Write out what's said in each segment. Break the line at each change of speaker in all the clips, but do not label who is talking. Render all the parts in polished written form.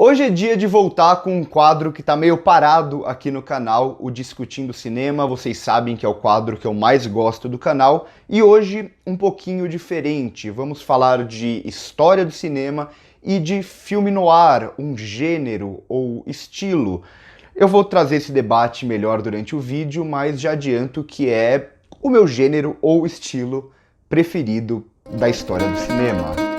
Hoje é dia de voltar com um quadro que tá meio parado aqui no canal, o Discutindo Cinema. Vocês sabem que é o quadro que eu mais gosto do canal. E hoje, um pouquinho diferente. Vamos falar de história do cinema e de filme noir, um gênero ou estilo. Eu vou trazer esse debate melhor durante o vídeo, mas já adianto que é o meu gênero ou estilo preferido da história do cinema.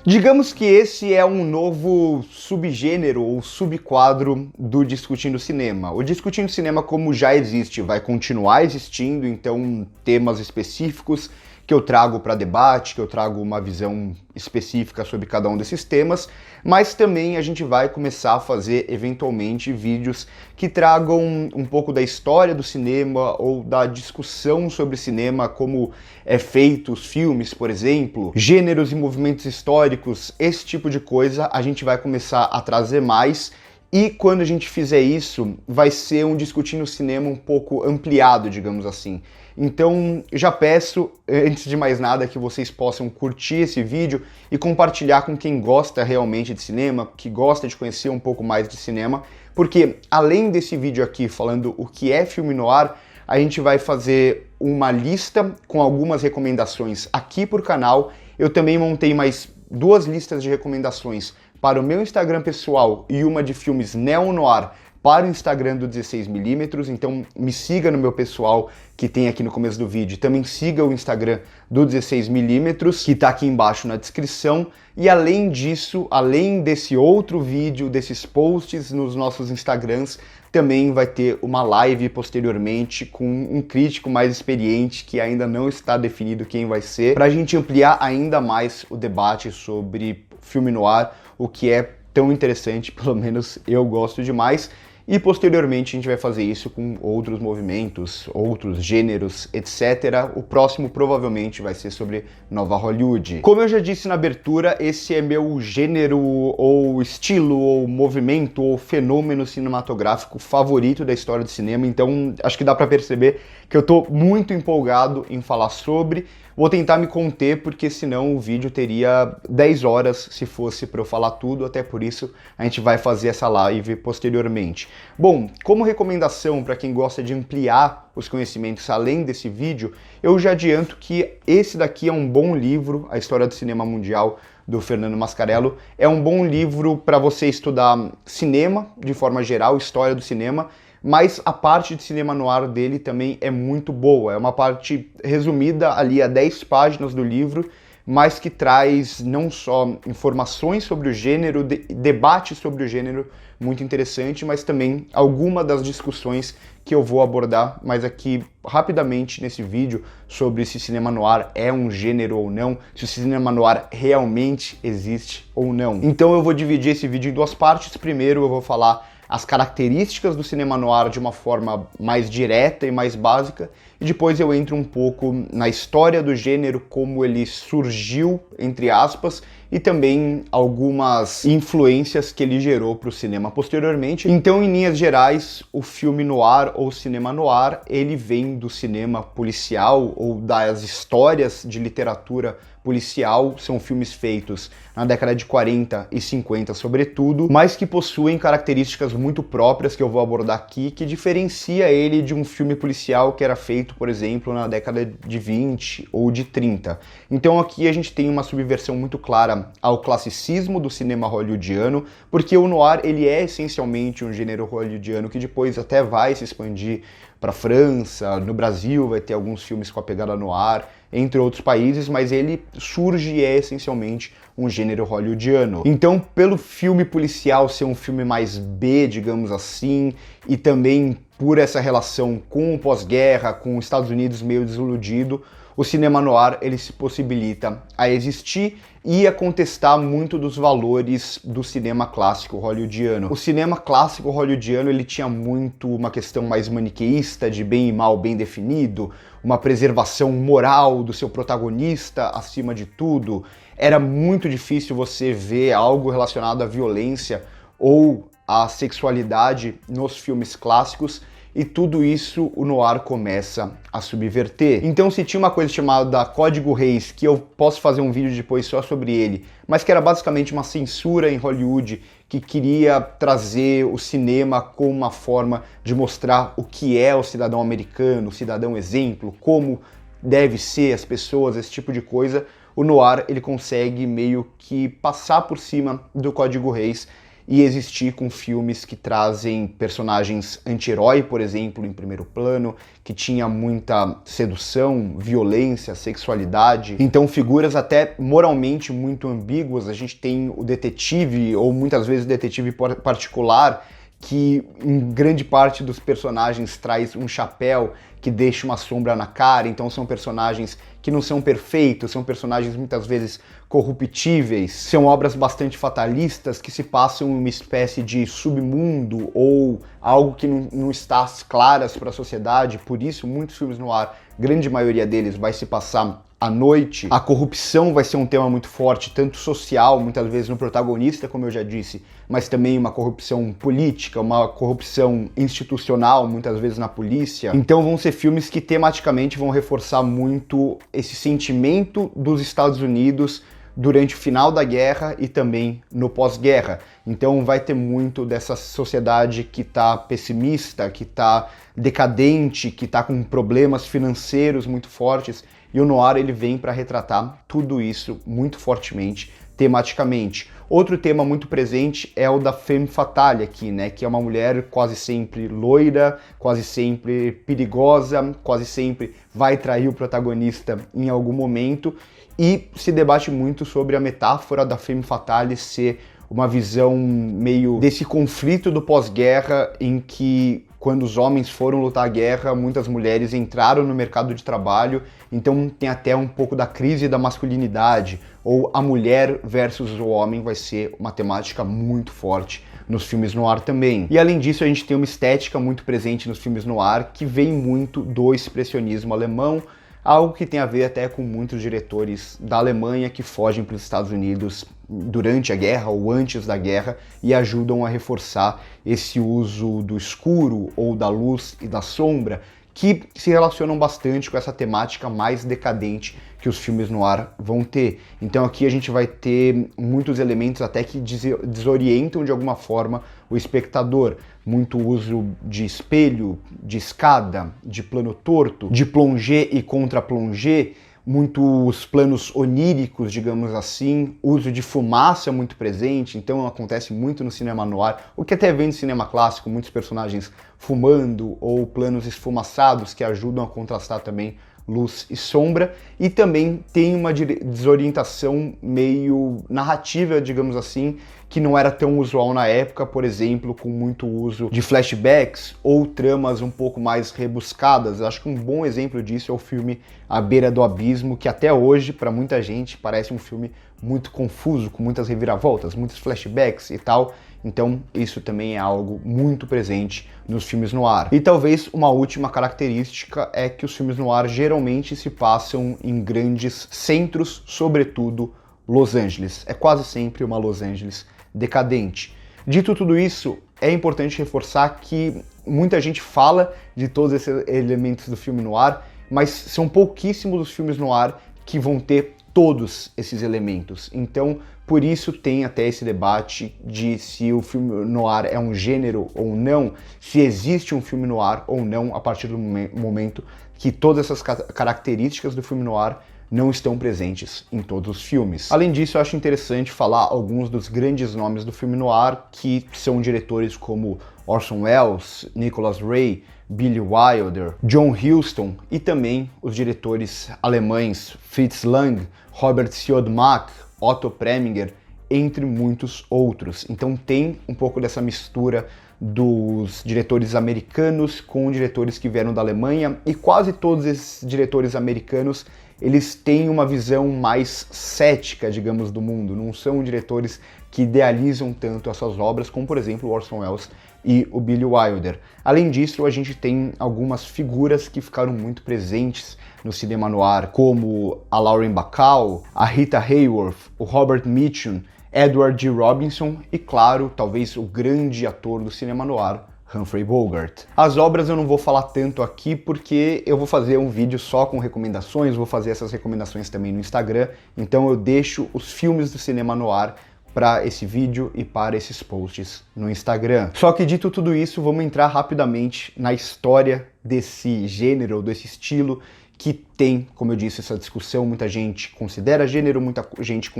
Digamos que esse é um novo subgênero ou subquadro do Discutindo Cinema. O Discutindo Cinema, como já existe, vai continuar existindo, então temas específicos que eu trago para debate, que eu trago uma visão específica sobre cada um desses temas, mas também a gente vai começar a fazer eventualmente vídeos que tragam um pouco da história do cinema ou da discussão sobre cinema, como é feito os filmes, por exemplo, gêneros e movimentos históricos, esse tipo de coisa a gente vai começar a trazer mais. E quando a gente fizer isso, vai ser um Discutindo Cinema um pouco ampliado, digamos assim. Então, já peço, antes de mais nada, que vocês possam curtir esse vídeo e compartilhar com quem gosta realmente de cinema, que gosta de conhecer um pouco mais de cinema, porque além desse vídeo aqui falando o que é filme noir, a gente vai fazer uma lista com algumas recomendações aqui por canal. Eu também montei mais duas listas de recomendações para o meu Instagram pessoal e uma de filmes neo-noir para o Instagram do 16mm, então me siga no meu pessoal que tem aqui no começo do vídeo, também siga o Instagram do 16mm, que está aqui embaixo na descrição, e além disso, além desse outro vídeo, desses posts nos nossos Instagrams, também vai ter uma live posteriormente com um crítico mais experiente que ainda não está definido quem vai ser, para a gente ampliar ainda mais o debate sobre filme noir, o que é tão interessante, pelo menos eu gosto demais. E posteriormente a gente vai fazer isso com outros movimentos, outros gêneros, etc. O próximo provavelmente vai ser sobre Nova Hollywood. Como eu já disse na abertura, esse é meu gênero ou estilo ou movimento ou fenômeno cinematográfico favorito da história do cinema, então acho que dá pra perceber que eu tô muito empolgado em falar sobre. Vou tentar me conter, porque senão o vídeo teria 10 horas se fosse para eu falar tudo, até por isso a gente vai fazer essa live posteriormente. Bom, como recomendação para quem gosta de ampliar os conhecimentos além desse vídeo, eu já adianto que esse daqui é um bom livro, A História do Cinema Mundial, do Fernando Mascarello. É um bom livro para você estudar cinema, de forma geral, história do cinema, mas a parte de cinema noir dele também é muito boa. É uma parte resumida ali a 10 páginas do livro, mas que traz não só informações sobre o gênero, debate sobre o gênero muito interessante, mas também algumas das discussões que eu vou abordar mais aqui rapidamente nesse vídeo sobre se cinema noir é um gênero ou não, se o cinema noir realmente existe ou não. Então eu vou dividir esse vídeo em duas partes. Primeiro eu vou falar as características do cinema noir de uma forma mais direta e mais básica, e depois eu entro um pouco na história do gênero, como ele surgiu, entre aspas, e também algumas influências que ele gerou para o cinema posteriormente. Então, em linhas gerais, o filme noir ou cinema noir, ele vem do cinema policial ou das histórias de literatura policial. São filmes feitos na década de 40 e 50 sobretudo, mas que possuem características muito próprias que eu vou abordar aqui, que diferencia ele de um filme policial que era feito, por exemplo, na década de 20 ou de 30. Então aqui a gente tem uma subversão muito clara ao classicismo do cinema hollywoodiano, porque o noir ele é essencialmente um gênero hollywoodiano que depois até vai se expandir para a França, no Brasil vai ter alguns filmes com a pegada noir, entre outros países, mas ele surge e é essencialmente um gênero hollywoodiano. Então, pelo filme policial ser um filme mais B, digamos assim, e também por essa relação com o pós-guerra, com os Estados Unidos meio desiludido, o cinema noir ele se possibilita a existir e a contestar muito dos valores do cinema clássico hollywoodiano. O cinema clássico hollywoodiano ele tinha muito uma questão mais maniqueísta, de bem e mal bem definido, uma preservação moral do seu protagonista acima de tudo. Era muito difícil você ver algo relacionado à violência ou à sexualidade nos filmes clássicos. e tudo isso o noir começa a subverter. Então, se tinha uma coisa chamada Código Reis, que eu posso fazer um vídeo depois só sobre ele, mas que era basicamente uma censura em Hollywood que queria trazer o cinema como uma forma de mostrar o que é o cidadão americano, o cidadão exemplo, como deve ser as pessoas, esse tipo de coisa, o noir ele consegue meio que passar por cima do Código Reis e existir com filmes que trazem personagens anti-herói, por exemplo, em primeiro plano, que tinha muita sedução, violência, sexualidade. Então figuras até moralmente muito ambíguas. A gente tem o detetive, ou muitas vezes o detetive particular, que em grande parte dos personagens traz um chapéu que deixa uma sombra na cara, então são personagens que não são perfeitos, são personagens muitas vezes corruptíveis, são obras bastante fatalistas que se passam em uma espécie de submundo ou algo que não está às claras para a sociedade, por isso muitos filmes no ar, grande maioria deles vai se passar à noite. A corrupção vai ser um tema muito forte, tanto social, muitas vezes no protagonista, como eu já disse, mas também uma corrupção política, uma corrupção institucional, muitas vezes na polícia. Então vão ser filmes que tematicamente vão reforçar muito esse sentimento dos Estados Unidos durante o final da guerra e também no pós-guerra. Então vai ter muito dessa sociedade que está pessimista, que está decadente, que está com problemas financeiros muito fortes, e o noir ele vem para retratar tudo isso muito fortemente, tematicamente. Outro tema muito presente é o da femme fatale aqui, né, que é uma mulher quase sempre loira, quase sempre perigosa, quase sempre vai trair o protagonista em algum momento, e se debate muito sobre a metáfora da femme fatale ser uma visão meio desse conflito do pós-guerra em que quando os homens foram lutar a guerra, muitas mulheres entraram no mercado de trabalho, então tem até um pouco da crise da masculinidade, ou a mulher versus o homem vai ser uma temática muito forte nos filmes noir também. E além disso, a gente tem uma estética muito presente nos filmes noir que vem muito do expressionismo alemão, algo que tem a ver até com muitos diretores da Alemanha que fogem para os Estados Unidos durante a guerra ou antes da guerra e ajudam a reforçar esse uso do escuro ou da luz e da sombra que se relacionam bastante com essa temática mais decadente que os filmes noir vão ter. Então aqui a gente vai ter muitos elementos até que desorientam de alguma forma o espectador. Muito uso de espelho, de escada, de plano torto, de plongé e contra-plongé, muitos planos oníricos, digamos assim, uso de fumaça muito presente, então acontece muito no cinema noir, o que até vem no cinema clássico, muitos personagens fumando ou planos esfumaçados que ajudam a contrastar também luz e sombra, e também tem uma desorientação meio narrativa, digamos assim, que não era tão usual na época, por exemplo, com muito uso de flashbacks ou tramas um pouco mais rebuscadas. Acho que um bom exemplo disso é o filme À Beira do Abismo, que até hoje, para muita gente, parece um filme muito confuso, com muitas reviravoltas, muitos flashbacks e tal. Então isso também é algo muito presente nos filmes noir. E talvez uma última característica é que os filmes noir geralmente se passam em grandes centros, sobretudo Los Angeles. É quase sempre uma Los Angeles decadente. Dito tudo isso, é importante reforçar que muita gente fala de todos esses elementos do filme noir, mas são pouquíssimos os filmes noir que vão ter todos esses elementos. Então, por isso tem até esse debate de se o filme noir é um gênero ou não, se existe um filme noir ou não, a partir do momento que todas essas características do filme noir não estão presentes em todos os filmes. Além disso, eu acho interessante falar alguns dos grandes nomes do filme noir, que são diretores como Orson Welles, Nicholas Ray, Billy Wilder, John Huston e também os diretores alemães Fritz Lang, Robert Siodmak, Otto Preminger, entre muitos outros. Então tem um pouco dessa mistura dos diretores americanos com diretores que vieram da Alemanha, e quase todos esses diretores americanos eles têm uma visão mais cética, digamos, do mundo. Não são diretores que idealizam tanto essas obras, como, por exemplo, o Orson Welles e o Billy Wilder. Além disso, a gente tem algumas figuras que ficaram muito presentes no cinema noir, como a Lauren Bacall, a Rita Hayworth, o Robert Mitchum, Edward G. Robinson e, claro, talvez o grande ator do cinema noir, Humphrey Bogart. As obras eu não vou falar tanto aqui porque eu vou fazer um vídeo só com recomendações, vou fazer essas recomendações também no Instagram, então eu deixo os filmes do cinema noir para esse vídeo e para esses posts no Instagram. Só que dito tudo isso, vamos entrar rapidamente na história desse gênero, desse estilo, que tem, como eu disse, essa discussão. Muita gente considera gênero, muita gente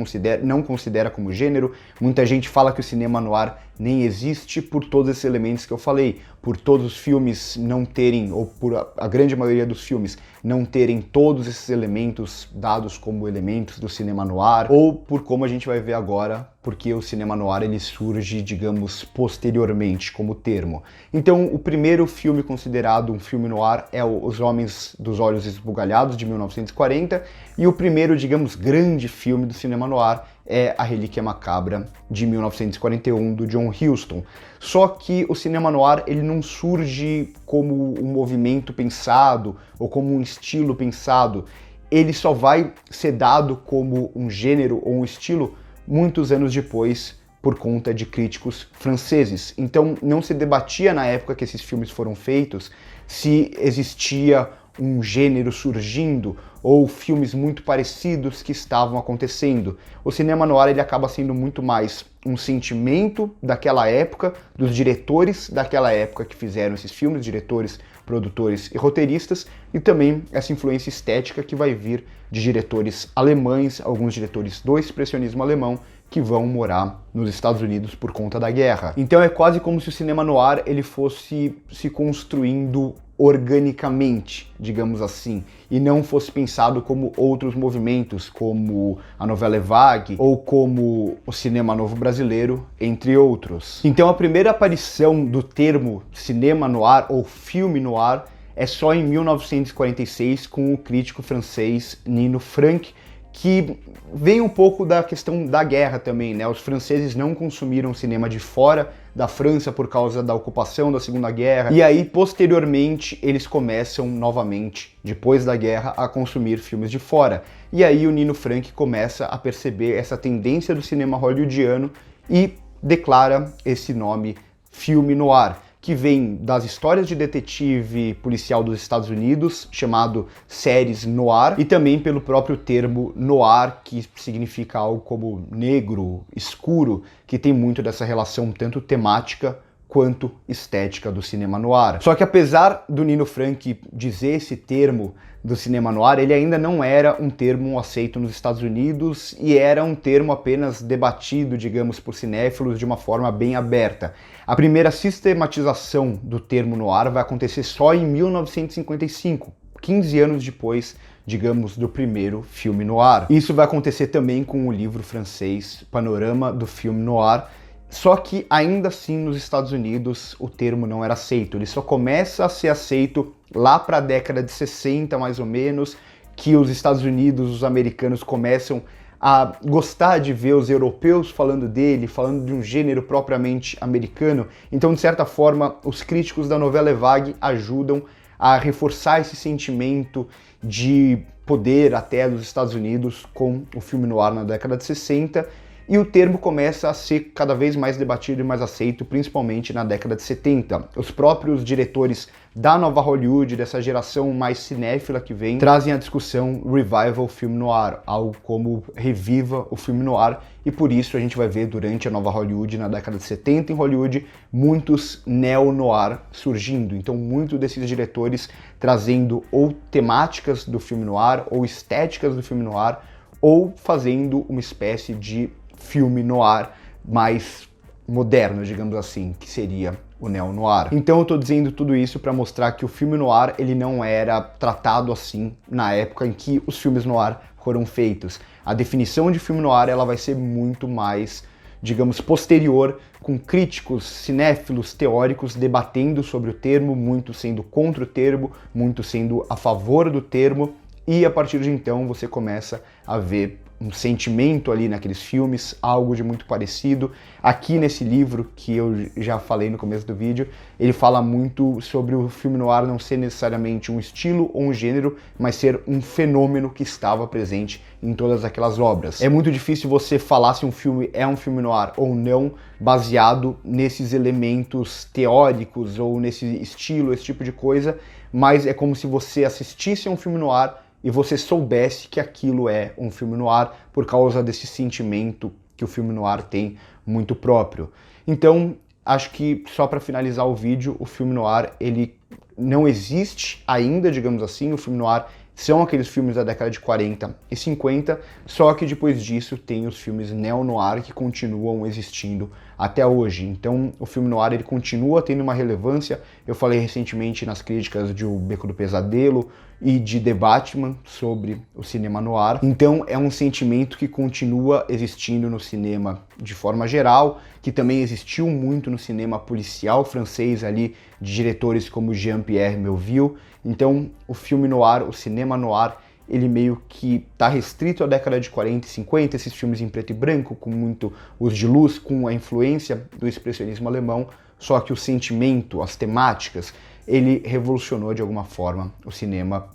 não considera como gênero, muita gente fala que o cinema noir nem existe por todos esses elementos que eu falei, por todos os filmes não terem, ou por a grande maioria dos filmes, não terem todos esses elementos dados como elementos do cinema noir, ou por como a gente vai ver agora, porque o cinema noir ele surge, digamos, posteriormente como termo. Então, o primeiro filme considerado um filme noir é Os Homens dos Olhos Esbugalhados, de 1940, e o primeiro, digamos, grande filme do cinema noir é A Relíquia Macabra, de 1941, do John Huston. Só que o cinema noir ele não surge como um movimento pensado ou como um estilo pensado, ele só vai ser dado como um gênero ou um estilo muitos anos depois, por conta de críticos franceses. Então não se debatia na época que esses filmes foram feitos se existia um gênero surgindo ou filmes muito parecidos que estavam acontecendo. O cinema noir ele acaba sendo muito mais um sentimento daquela época, dos diretores daquela época que fizeram esses filmes, diretores, produtores e roteiristas, e também essa influência estética que vai vir de diretores alemães, alguns diretores do expressionismo alemão, que vão morar nos Estados Unidos por conta da guerra. Então é quase como se o cinema noir ele fosse se construindo organicamente, digamos assim, e não fosse pensado como outros movimentos, como a Nouvelle Vague ou como o cinema novo brasileiro, entre outros. Então a primeira aparição do termo cinema noir ou filme noir é só em 1946 com o crítico francês Nino Frank, que vem um pouco da questão da guerra também, né? Os franceses não consumiram cinema de fora da França por causa da ocupação da Segunda Guerra, e aí posteriormente eles começam novamente, depois da guerra, a consumir filmes de fora. E aí o Nino Frank começa a perceber essa tendência do cinema hollywoodiano e declara esse nome filme noir, que vem das histórias de detetive policial dos Estados Unidos, chamado séries noir, e também pelo próprio termo noir, que significa algo como negro, escuro, que tem muito dessa relação tanto temática quanto estética do cinema noir. Só que apesar do Nino Frank dizer esse termo do cinema noir, ele ainda não era um termo aceito nos Estados Unidos e era um termo apenas debatido, digamos, por cinéfilos de uma forma bem aberta. A primeira sistematização do termo noir vai acontecer só em 1955, 15 anos depois, digamos, do primeiro filme noir. Isso vai acontecer também com o livro francês Panorama do Filme Noir, só que ainda assim nos Estados Unidos o termo não era aceito, ele só começa a ser aceito lá para a década de 60 mais ou menos, que os Estados Unidos, os americanos começam a gostar de ver os europeus falando dele, falando de um gênero propriamente americano. Então, de certa forma, os críticos da Nouvelle Vague ajudam a reforçar esse sentimento de poder até dos Estados Unidos com o filme noir na década de 60, e o termo começa a ser cada vez mais debatido e mais aceito, principalmente na década de 70. Os próprios diretores da nova Hollywood, dessa geração mais cinéfila que vem, trazem à discussão Revival Film Noir, algo como reviva o filme noir, e por isso a gente vai ver durante a nova Hollywood, na década de 70 em Hollywood, muitos neo-noir surgindo. Então muitos desses diretores trazendo ou temáticas do filme noir, ou estéticas do filme noir, ou fazendo uma espécie de filme noir mais moderno, digamos assim, que seria o neo-noir. Então eu tô dizendo tudo isso para mostrar que o filme noir ele não era tratado assim na época em que os filmes noir foram feitos. A definição de filme noir ela vai ser muito mais, digamos, posterior, com críticos, cinéfilos, teóricos debatendo sobre o termo, muito sendo contra o termo, muito sendo a favor do termo, e a partir de então você começa a ver um sentimento ali naqueles filmes, algo de muito parecido. Aqui nesse livro, que eu já falei no começo do vídeo, ele fala muito sobre o filme noir não ser necessariamente um estilo ou um gênero, mas ser um fenômeno que estava presente em todas aquelas obras. É muito difícil você falar se um filme é um filme noir ou não, baseado nesses elementos teóricos ou nesse estilo, esse tipo de coisa, mas é como se você assistisse a um filme noir e você soubesse que aquilo é um filme noir por causa desse sentimento que o filme noir tem muito próprio. Então, acho que só para finalizar o vídeo, o filme noir, ele não existe ainda, digamos assim. O filme noir são aqueles filmes da década de 40 e 50, só que depois disso tem os filmes neo-noir que continuam existindo até hoje. Então o filme noir ele continua tendo uma relevância. Eu falei recentemente nas críticas de O Beco do Pesadelo e de The Batman sobre o cinema noir. Então é um sentimento que continua existindo no cinema de forma geral, que também existiu muito no cinema policial francês ali, de diretores como Jean-Pierre Melville. Então o filme noir, o cinema noir, ele meio que está restrito à década de 40 e 50, esses filmes em preto e branco, com muito uso de luz, com a influência do expressionismo alemão, só que o sentimento, as temáticas, ele revolucionou de alguma forma o cinema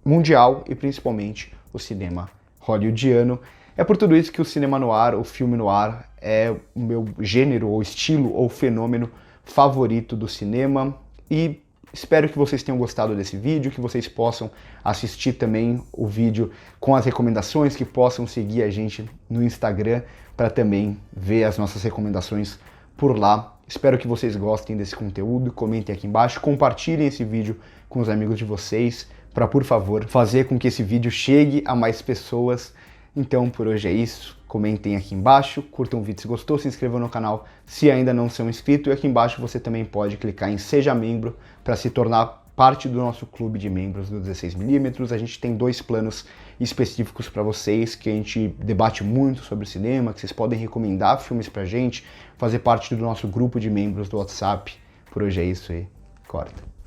mundial e principalmente o cinema hollywoodiano. É por tudo isso que o cinema noir, o filme noir, é o meu gênero ou estilo ou fenômeno favorito do cinema. E espero que vocês tenham gostado desse vídeo, que vocês possam assistir também o vídeo com as recomendações, que possam seguir a gente no Instagram para também ver as nossas recomendações por lá. Espero que vocês gostem desse conteúdo, comentem aqui embaixo, compartilhem esse vídeo com os amigos de vocês, para, por favor, fazer com que esse vídeo chegue a mais pessoas. Então, por hoje é isso. Comentem aqui embaixo, curtam o vídeo se gostou, se inscrevam no canal se ainda não são inscritos, e aqui embaixo você também pode clicar em Seja Membro para se tornar parte do nosso clube de membros do 16mm. A gente tem 2 planos específicos para vocês, que a gente debate muito sobre o cinema, que vocês podem recomendar filmes pra gente, fazer parte do nosso grupo de membros do WhatsApp. Por hoje é isso aí. Corta.